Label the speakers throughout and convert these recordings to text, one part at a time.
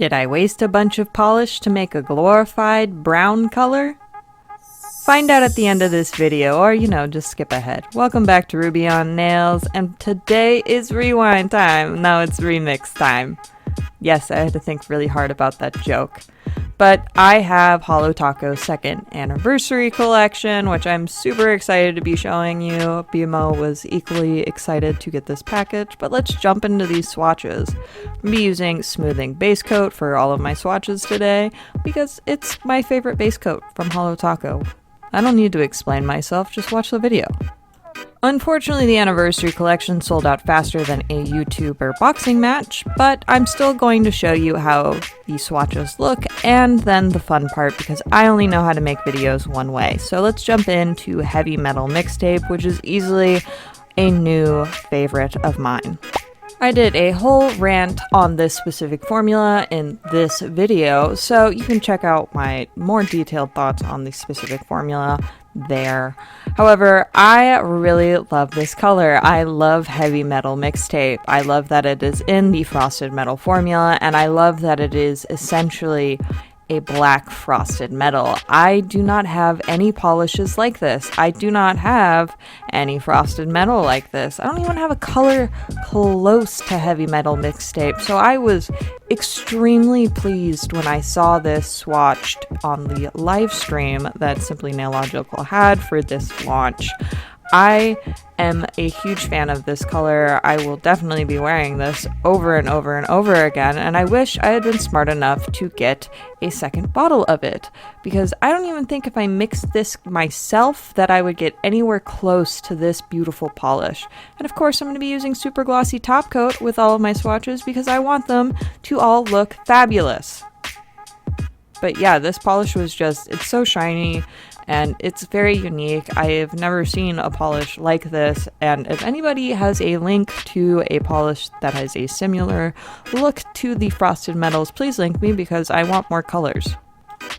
Speaker 1: Did I waste a bunch of polish to make a glorified brown color? Find out at the end of this video, or just skip ahead. Welcome back to Ruby on Nails, and today is rewind time. No, it's remix time. Yes, I had to think really hard about that joke. But I have Holotaco's second anniversary collection, which I'm super excited to be showing you. BMO was equally excited to get this package, but let's jump into these swatches. I'm going to be using smoothing base coat for all of my swatches today, because it's my favorite base coat from Holotaco. I don't need to explain myself, just watch the video. Unfortunately, the anniversary collection sold out faster than a YouTuber boxing match, but I'm still going to show you how these swatches look, and then the fun part, because I only know how to make videos one way. So let's jump into Heavy Metal Mixtape, which is easily a new favorite of mine. I did a whole rant on this specific formula in this video, so you can check out my more detailed thoughts on the specific formula there. However, I really love this color. I love Heavy Metal Mixtape. I love that it is in the frosted metal formula, and I love that it is essentially a black frosted metal. I do not have any polishes like this. I do not have any frosted metal like this. I don't even have a color close to Heavy Metal Mixtape, so I was extremely pleased when I saw this swatched on the live stream that Simply Nailogical had for this launch. I am a huge fan of this color. I will definitely be wearing this over and over and over again, and I wish I had been smart enough to get a second bottle of it, because I don't even think if I mixed this myself that I would get anywhere close to this beautiful polish. And of course, I'm going to be using super glossy Topcoat with all of my swatches because I want them to all look fabulous. But yeah, this polish was it's so shiny and it's very unique. I have never seen a polish like this, and if anybody has a link to a polish that has a similar look to the frosted metals, please link me because I want more colors.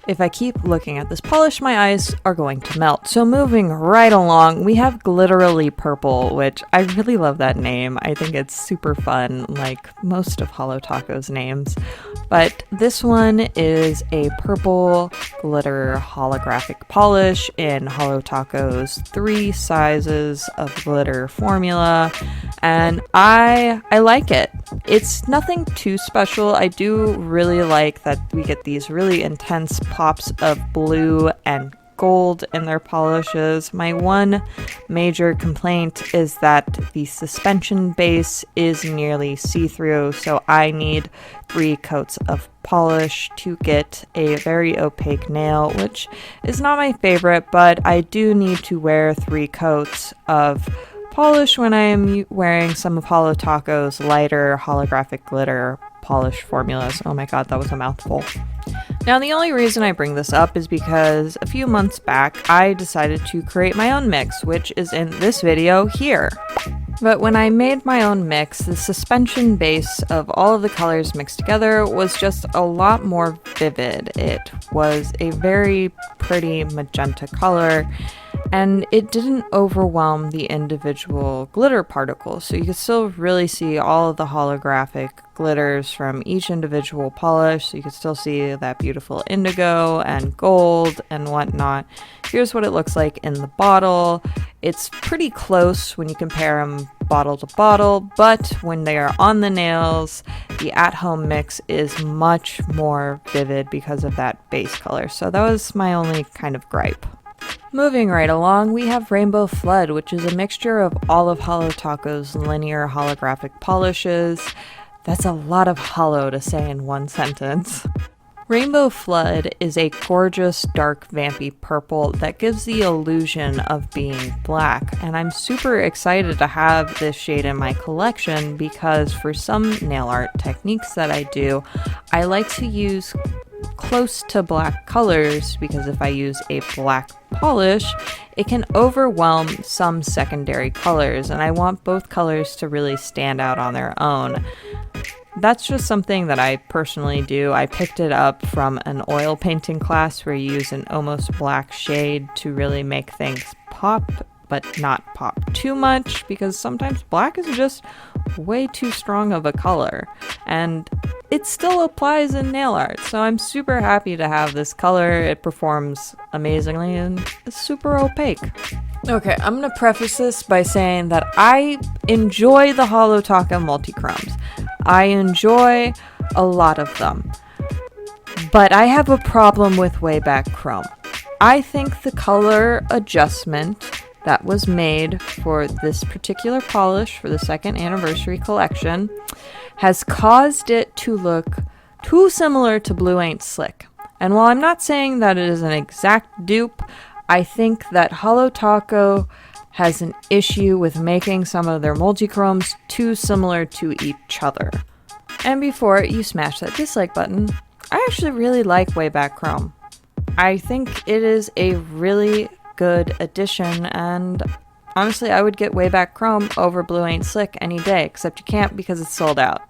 Speaker 1: If I keep looking at this polish, my eyes are going to melt. So moving right along, we have Glitterily Purple, which I really love that name. I think it's super fun, like most of Holotaco's names. But this one is a purple glitter holographic polish in Holotaco's 3 sizes of glitter formula, and I like it. It's nothing too special. I do really like that we get these really intense pops of blue and gold in their polishes. My one major complaint is that the suspension base is nearly see-through, so I need 3 coats of polish to get a very opaque nail, which is not my favorite, but I do need to wear 3 coats of polish when I am wearing some of Holotaco's lighter holographic glitter polish formulas. Oh my god, that was a mouthful. Now, the only reason I bring this up is because a few months back I decided to create my own mix, which is in this video here. But when I made my own mix, the suspension base of all of the colors mixed together was just a lot more vivid. It was a very pretty magenta color, and it didn't overwhelm the individual glitter particles, so you could still really see all of the holographic glitters from each individual polish, so you could still see that beautiful indigo and gold and whatnot. Here's what it looks like in the bottle. It's pretty close when you compare them bottle to bottle, but when they are on the nails, the at-home mix is much more vivid because of that base color, so that was my only kind of gripe. Moving right along, we have Rainbow Flood, which is a mixture of all of Holotaco's linear holographic polishes. That's a lot of holo to say in one sentence. Rainbow Flood is a gorgeous dark vampy purple that gives the illusion of being black, and I'm super excited to have this shade in my collection because for some nail art techniques that I do, I like to use close to black colors because if I use a black polish, it can overwhelm some secondary colors, and I want both colors to really stand out on their own. That's just something that I personally do. I picked it up from an oil painting class where you use an almost black shade to really make things pop, but not pop too much, because sometimes black is just way too strong of a color, and it still applies in nail art, so I'm super happy to have this color. It performs amazingly and it's super opaque. Okay, I'm gonna preface this by saying that I enjoy the Holotaco multichromes. I enjoy a lot of them, but I have a problem with Wayback Chrome. I think the color adjustment that was made for this particular polish for the 2nd anniversary collection has caused it to look too similar to Blue Ain't Slick. And while I'm not saying that it is an exact dupe, I think that Holotaco has an issue with making some of their multichromes too similar to each other. And before you smash that dislike button, I actually really like Wayback Chrome. I think it is a really good addition, and honestly I would get Wayback Chrome over Blue Ain't Slick any day, except you can't because it's sold out.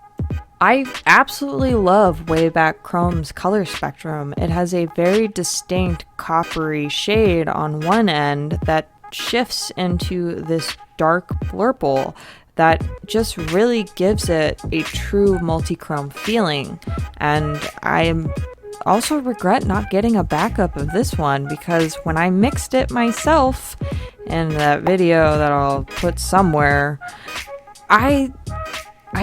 Speaker 1: I absolutely love Wayback Chrome's color spectrum. It has a very distinct coppery shade on one end that shifts into this dark blurple that just really gives it a true multi-chrome feeling. And I also regret not getting a backup of this one, because when I mixed it myself in that video that I'll put somewhere, I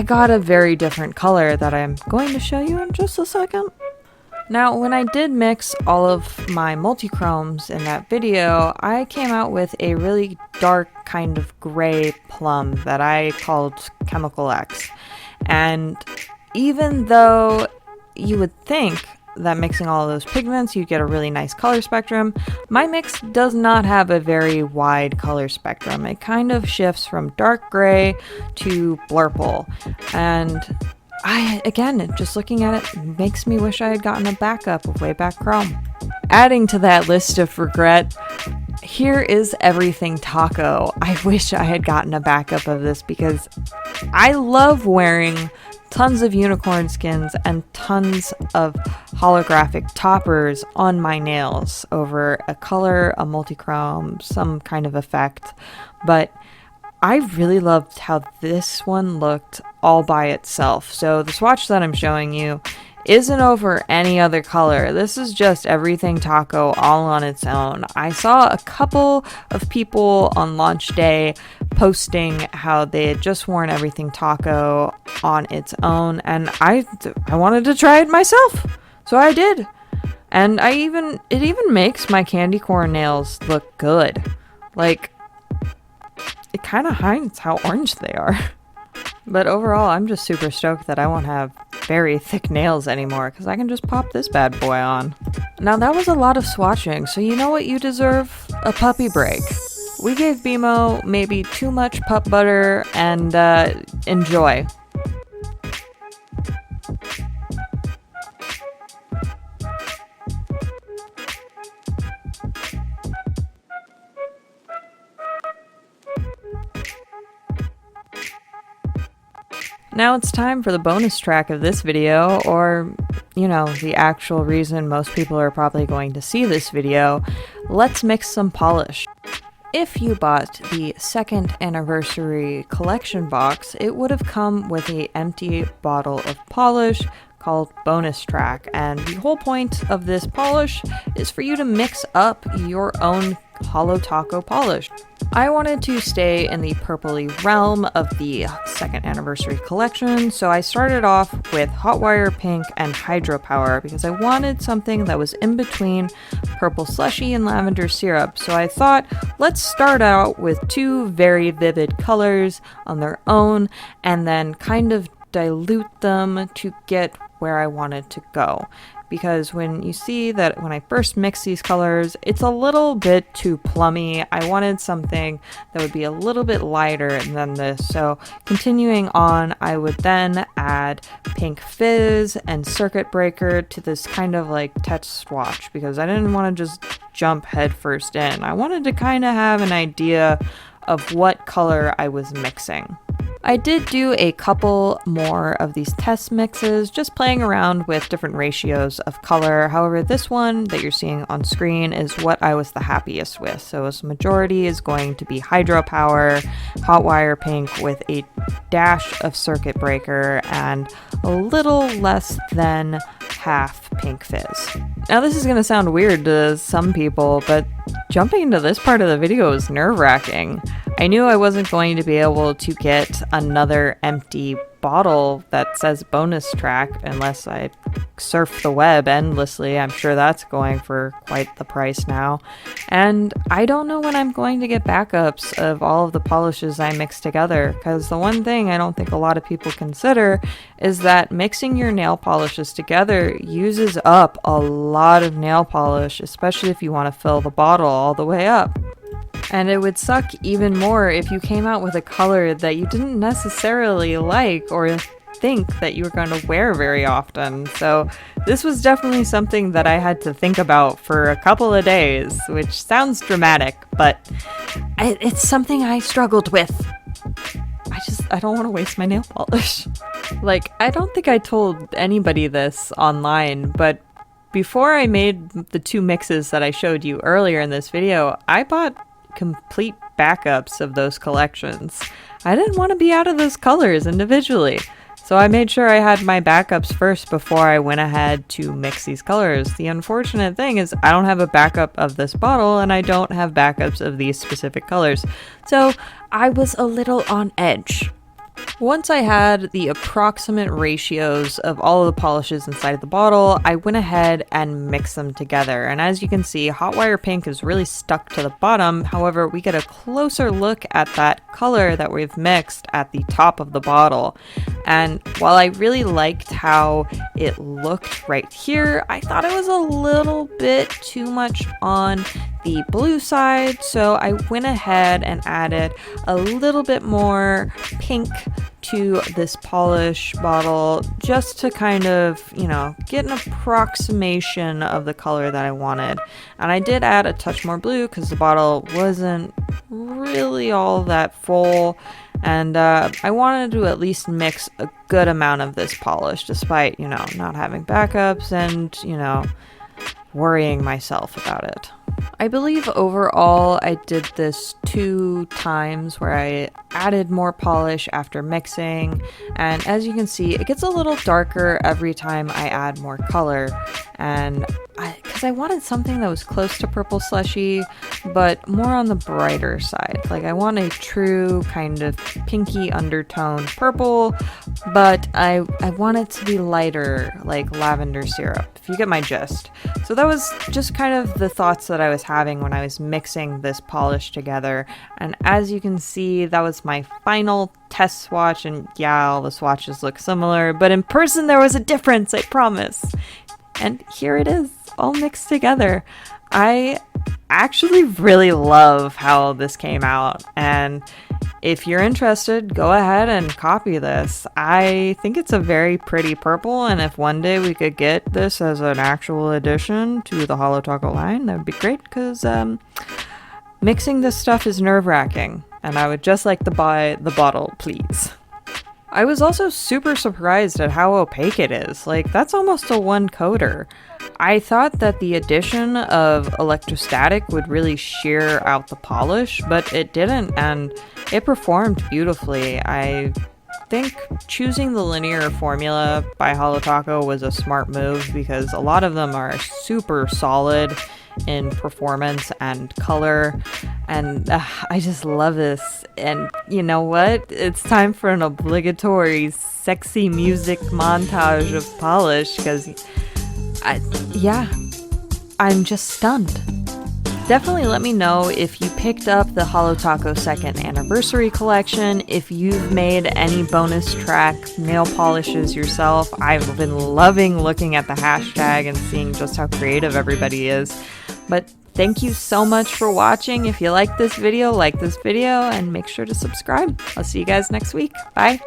Speaker 1: got a very different color that I'm going to show you in just a second. Now, when I did mix all of my multichromes in that video, I came out with a really dark kind of gray plum that I called Chemical X. And even though you would think that mixing all of those pigments you'd get a really nice color spectrum, my mix does not have a very wide color spectrum. It kind of shifts from dark gray to blurple, and again, just looking at it makes me wish I had gotten a backup of Wayback Chrome. Adding to that list of regret, here is Everything Taco. I wish I had gotten a backup of this because I love wearing tons of unicorn skins and tons of holographic toppers on my nails over a color, a multichrome, some kind of effect. But I really loved how this one looked all by itself. So the swatch that I'm showing you isn't over any other color. This is just Everything Taco all on its own. I saw a couple of people on launch day posting how they had just worn Everything Taco on its own, and I wanted to try it myself, so I did. And it even makes my candy corn nails look good. Like, it kind of hides how orange they are. But overall, I'm just super stoked that I won't have very thick nails anymore, because I can just pop this bad boy on. Now that was a lot of swatching, so you know what you deserve? A puppy break. We gave BMO maybe too much pup butter, and enjoy. Now it's time for the bonus track of this video, or, you know, the actual reason most people are probably going to see this video. Let's mix some polish. If you bought the 2nd anniversary collection box, it would have come with an empty bottle of polish called bonus track, and the whole point of this polish is for you to mix up your own Holotaco polish. I wanted to stay in the purpley realm of the 2nd anniversary collection, so I started off with Hot-Wirre Pink and Hydropower because I wanted something that was in between Purple Slushy and Lavender Syrup. So I thought, let's start out with two very vivid colors on their own and then kind of dilute them to get where I wanted to go. Because when you see that when I first mix these colors, it's a little bit too plummy. I wanted something that would be a little bit lighter than this. So continuing on, I would then add Pink Fizz and Circuit Breaker to this kind of like test swatch, because I didn't want to just jump headfirst in. I wanted to kind of have an idea of what color I was mixing. I did do a couple more of these test mixes, just playing around with different ratios of color. However, this one that you're seeing on screen is what I was the happiest with. So its majority is going to be Hydropower, Hot-Wirre pink with a dash of circuit breaker, and a little less than half pink fizz. Now this is going to sound weird to some people, but jumping into this part of the video is nerve-wracking. I knew I wasn't going to be able to get another empty bottle that says bonus track unless I surf the web endlessly. I'm sure that's going for quite the price now. And I don't know when I'm going to get backups of all of the polishes I mix together, because the one thing I don't think a lot of people consider is that mixing your nail polishes together uses up a lot of nail polish, especially if you want to fill the bottle all the way up. And it would suck even more if you came out with a color that you didn't necessarily like or think that you were going to wear very often. So this was definitely something that I had to think about for a couple of days, which sounds dramatic, but it's something I struggled with. I don't want to waste my nail polish. Like, I don't think I told anybody this online, but before I made the two mixes that I showed you earlier in this video, I bought complete backups of those collections. I didn't want to be out of those colors individually, so I made sure I had my backups first before I went ahead to mix these colors. The unfortunate thing is I don't have a backup of this bottle, and I don't have backups of these specific colors, so I was a little on edge. Once I had the approximate ratios of all of the polishes inside of the bottle, I went ahead and mixed them together. And as you can see, Hot-Wirre pink is really stuck to the bottom. However, we get a closer look at that color that we've mixed at the top of the bottle. And while I really liked how it looked right here, I thought it was a little bit too much on the blue side, so I went ahead and added a little bit more pink to this polish bottle just to kind of, get an approximation of the color that I wanted. And I did add a touch more blue because the bottle wasn't really all that full, and I wanted to at least mix a good amount of this polish despite, not having backups and, worrying myself about it. I believe overall I did this 2 times where I added more polish after mixing, and as you can see, it gets a little darker every time I add more color, and because I wanted something that was close to purple slushy but more on the brighter side. Like, I want a true kind of pinky undertone purple, but I want it to be lighter, like lavender syrup, if you get my gist. So that was just kind of the thoughts that I was having when I was mixing this polish together, and as you can see, that was my final test swatch. And yeah, all the swatches look similar, but in person there was a difference, I promise. And here it is, all mixed together. I actually really love how this came out, and if you're interested, go ahead and copy this. I think it's a very pretty purple, and if one day we could get this as an actual addition to the Holotaco line, that would be great, because mixing this stuff is nerve-wracking, and I would just like to buy the bottle, please. I was also super surprised at how opaque it is. Like, that's almost a one coater. I thought that the addition of electrostatic would really shear out the polish, but it didn't, and it performed beautifully. I think choosing the linear formula by Holotaco was a smart move because a lot of them are super solid in performance and color, and I just love this. And you know what? It's time for an obligatory sexy music montage of polish because I'm just stunned. Definitely let me know if you picked up the Holotaco 2nd anniversary collection, if you've made any bonus track nail polishes yourself. I've been loving looking at the hashtag and seeing just how creative everybody is. But thank you so much for watching. If you like this video, and make sure to subscribe. I'll see you guys next week. Bye.